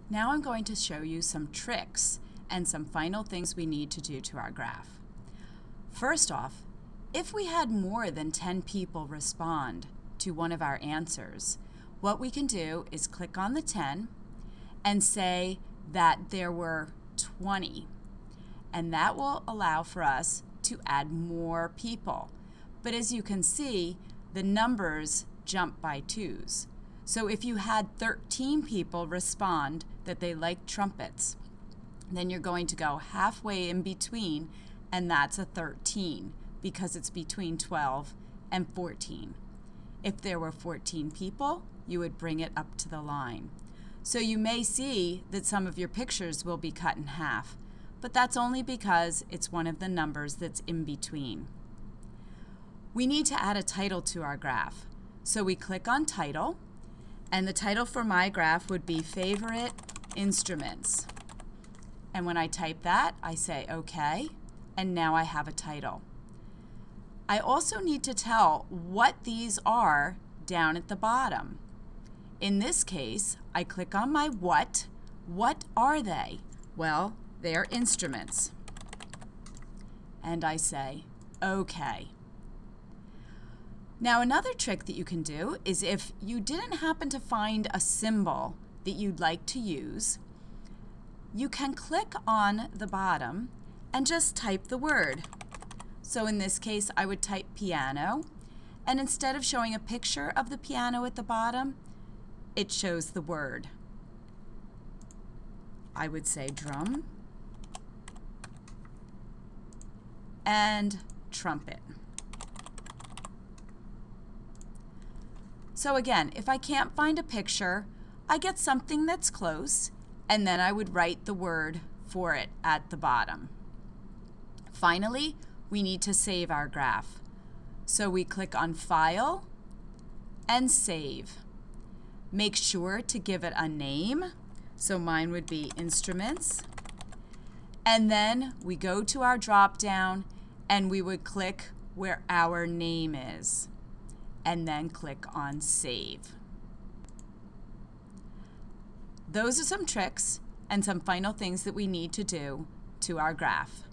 Now I'm going to show you some tricks and some final things we need to do to our graph. First off, if we had more than 10 people respond to one of our answers, what we can do is click on the 10 and say that there were 20. And that will allow for us to add more people. But as you can see, the numbers jump by 2s. So if you had 13 people respond that they like trumpets, then you're going to go halfway in between, and that's a 13 because it's between 12 and 14. If there were 14 people, you would bring it up to the line. So you may see that some of your pictures will be cut in half, but that's only because it's one of the numbers that's in between. We need to add a title to our graph. So we click on Title, and the title for my graph would be Favorite Instruments. And when I type that, I say OK, and now I have a title. I also need to tell what these are down at the bottom. In this case, I click on my what. What are they? Well, they are instruments. And I say OK. Now another trick that you can do is if you didn't happen to find a symbol that you'd like to use, you can click on the bottom and just type the word. So in this case, I would type piano, and instead of showing a picture of the piano at the bottom, it shows the word. I would say drum and trumpet. So again, if I can't find a picture, I get something that's close, and then I would write the word for it at the bottom. Finally, we need to save our graph. So we click on File and Save. Make sure to give it a name. So mine would be Instruments. And then we go to our drop-down and we would click where our name is, and then click on Save. Those are some tricks and some final things that we need to do to our graph.